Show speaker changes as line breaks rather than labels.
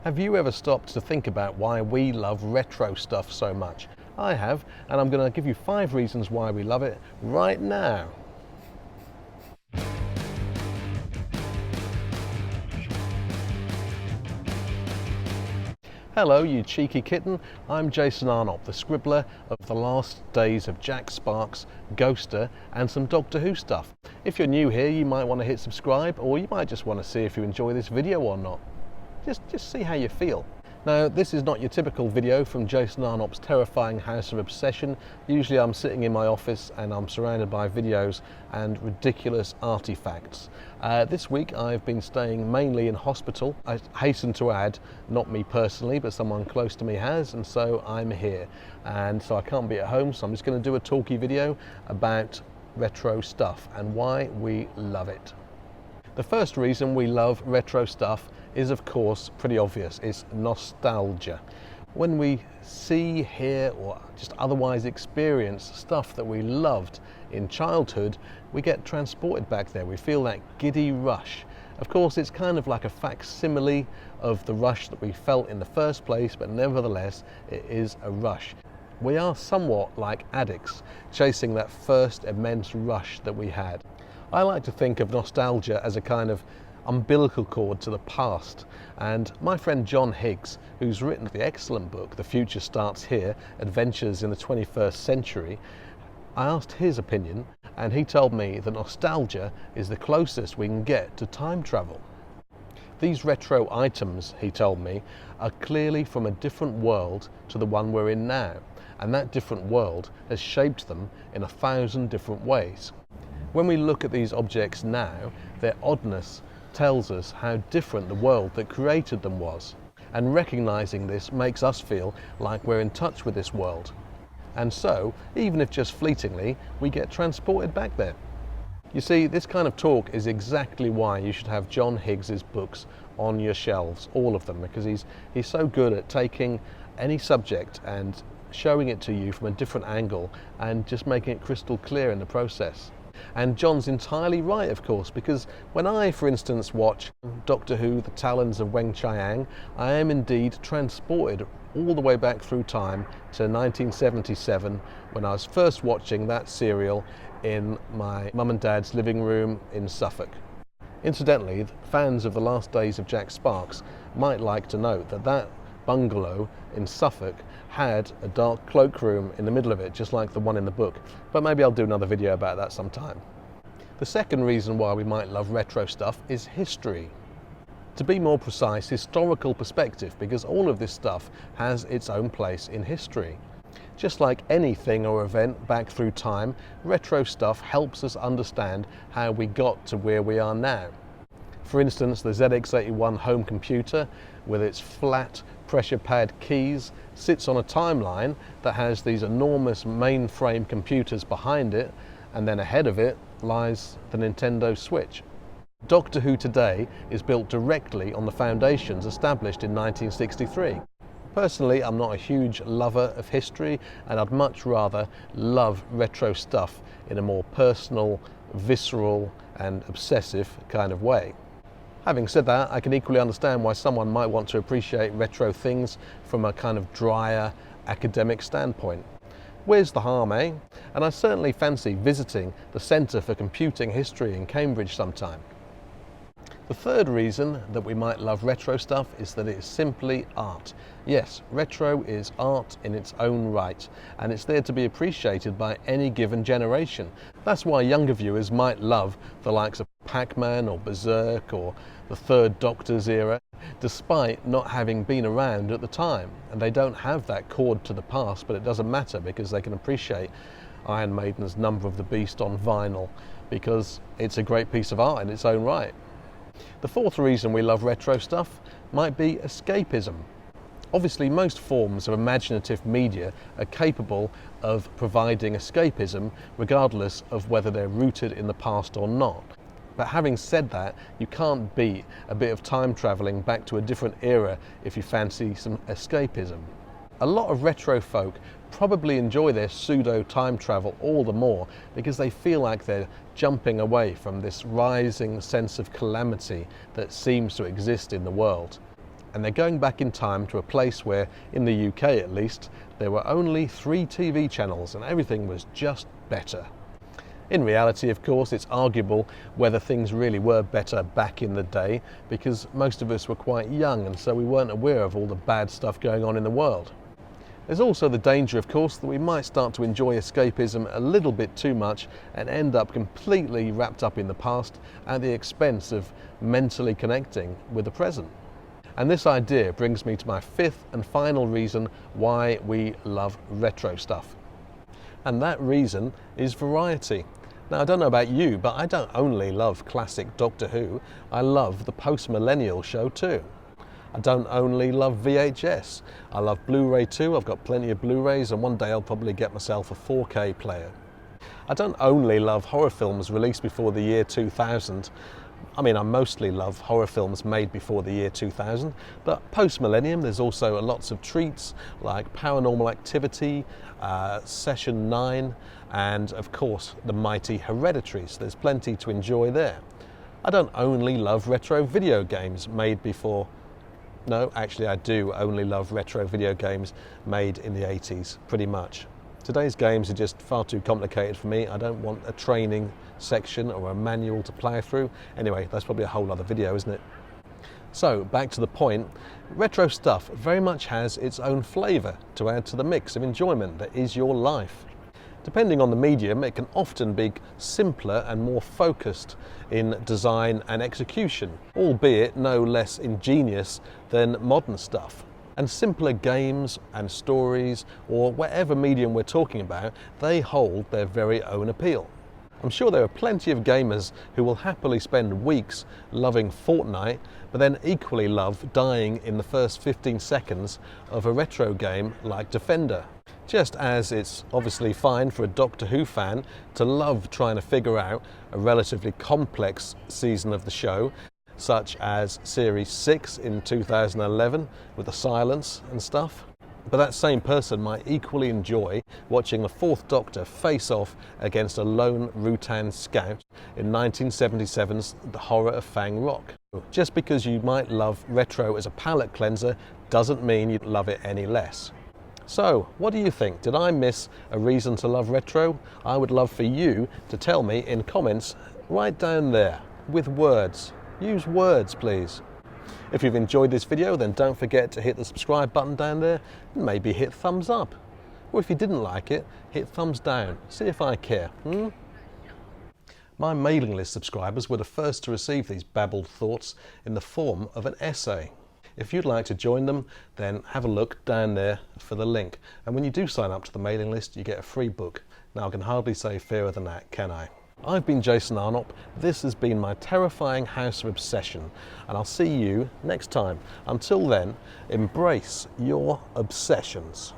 Have you ever stopped to think about why we love retro stuff so much? I have, and I'm going to give you 5 reasons why we love it right now. Hello, you cheeky kitten. I'm Jason Arnott, the scribbler of The Last Days of Jack Sparks, Ghoster, and some Doctor Who stuff. If you're new here, you might want to hit subscribe, or you might just want to see if you enjoy this video or not. Just see how you feel. Now, this is not your typical video from Jason Arnott's terrifying house of obsession. Usually I'm sitting in my office and I'm surrounded by videos and ridiculous artifacts. This week I've been staying mainly in hospital. I hasten to add, not me personally, but someone close to me has, and so I'm here. And so I can't be at home, so I'm just going to do a talky video about retro stuff and why we love it. The first reason we love retro stuff is, of course, pretty obvious. It's nostalgia. When we see, hear, or just otherwise experience stuff that we loved in childhood, we get transported back there. We feel that giddy rush. Of course, it's kind of like a facsimile of the rush that we felt in the first place, but nevertheless, it is a rush. We are somewhat like addicts, chasing that first immense rush that we had. I like to think of nostalgia as a kind of umbilical cord to the past, and my friend John Higgs, who's written the excellent book The Future Starts Here, Adventures in the 21st Century, I asked his opinion, and he told me that nostalgia is the closest we can get to time travel. These retro items, he told me, are clearly from a different world to the one we're in now, and that different world has shaped them in 1,000 different ways. When we look at these objects now, their oddness tells us how different the world that created them was. And recognizing this makes us feel like we're in touch with this world. And so, even if just fleetingly, we get transported back there. You see, this kind of talk is exactly why you should have John Higgs's books on your shelves, all of them, because he's so good at taking any subject and showing it to you from a different angle and just making it crystal clear in the process. And John's entirely right, of course, because when I, for instance, watch Doctor Who, The Talons of Weng-Chiang, I am indeed transported all the way back through time to 1977, when I was first watching that serial in my mum and dad's living room in Suffolk. Incidentally, fans of The Last Days of Jack Sparks might like to note that that bungalow in Suffolk had a dark cloakroom in the middle of it, just like the one in the book. But maybe I'll do another video about that sometime. The second reason why we might love retro stuff is history. To be more precise, historical perspective, because all of this stuff has its own place in history. Just like anything or event back through time, retro stuff helps us understand how we got to where we are now. For instance, the ZX81 home computer, with its flat pressure pad keys, sits on a timeline that has these enormous mainframe computers behind it, and then ahead of it lies the Nintendo Switch. Doctor Who today is built directly on the foundations established in 1963. Personally, I'm not a huge lover of history, and I'd much rather love retro stuff in a more personal, visceral, and obsessive kind of way. Having said that, I can equally understand why someone might want to appreciate retro things from a kind of drier, academic standpoint. Where's the harm, eh? And I certainly fancy visiting the Centre for Computing History in Cambridge sometime. The third reason that we might love retro stuff is that it is simply art. Yes, retro is art in its own right, and it's there to be appreciated by any given generation. That's why younger viewers might love the likes of Pac-Man or Berserk or the Third Doctor's era, despite not having been around at the time. And they don't have that cord to the past, but it doesn't matter because they can appreciate Iron Maiden's Number of the Beast on vinyl, because it's a great piece of art in its own right. The fourth reason we love retro stuff might be escapism. Obviously, most forms of imaginative media are capable of providing escapism regardless of whether they're rooted in the past or not. But having said that, you can't beat a bit of time travelling back to a different era if you fancy some escapism. A lot of retro folk probably enjoy their pseudo time travel all the more because they feel like they're jumping away from this rising sense of calamity that seems to exist in the world. And they're going back in time to a place where, in the UK at least, there were only 3 TV channels and everything was just better. In reality, of course, it's arguable whether things really were better back in the day, because most of us were quite young and so we weren't aware of all the bad stuff going on in the world. There's also the danger, of course, that we might start to enjoy escapism a little bit too much and end up completely wrapped up in the past at the expense of mentally connecting with the present. And this idea brings me to my 5th and final reason why we love retro stuff. And that reason is variety. Now, I don't know about you, but I don't only love classic Doctor Who, I love the post-millennial show too. I don't only love VHS, I love Blu-ray too. I've got plenty of Blu-rays and one day I'll probably get myself a 4K player. I don't only love horror films released before the year 2000. I mean, I mostly love horror films made before the year 2000, but post-millennium there's also lots of treats like Paranormal Activity, Session 9, and of course the mighty Hereditary, so there's plenty to enjoy there. I don't only love retro video games made before... No, actually I do only love retro video games made in the 80s, pretty much. Today's games are just far too complicated for me. I don't want a training section or a manual to plough through. Anyway, that's probably a whole other video, isn't it? So, back to the point, retro stuff very much has its own flavour to add to the mix of enjoyment that is your life. Depending on the medium, it can often be simpler and more focused in design and execution, albeit no less ingenious than modern stuff. And simpler games and stories, or whatever medium we're talking about, they hold their very own appeal. I'm sure there are plenty of gamers who will happily spend weeks loving Fortnite, but then equally love dying in the first 15 seconds of a retro game like Defender. Just as it's obviously fine for a Doctor Who fan to love trying to figure out a relatively complex season of the show, such as Series 6 in 2011 with the silence and stuff. But that same person might equally enjoy watching the 4th Doctor face off against a lone Rutan scout in 1977's The Horror of Fang Rock. Just because you might love retro as a palate cleanser doesn't mean you love it any less. So, what do you think? Did I miss a reason to love retro? I would love for you to tell me in comments right down there with words. Use words, please. If you've enjoyed this video, then don't forget to hit the subscribe button down there and maybe hit thumbs up. Or if you didn't like it, hit thumbs down. See if I care. My mailing list subscribers were the first to receive these babbled thoughts in the form of an essay. If you'd like to join them, then have a look down there for the link. And when you do sign up to the mailing list, you get a free book. Now, I can hardly say fairer than that, can I? I've been Jason Arnott. This has been my terrifying house of obsession, and I'll see you next time. Until then, embrace your obsessions.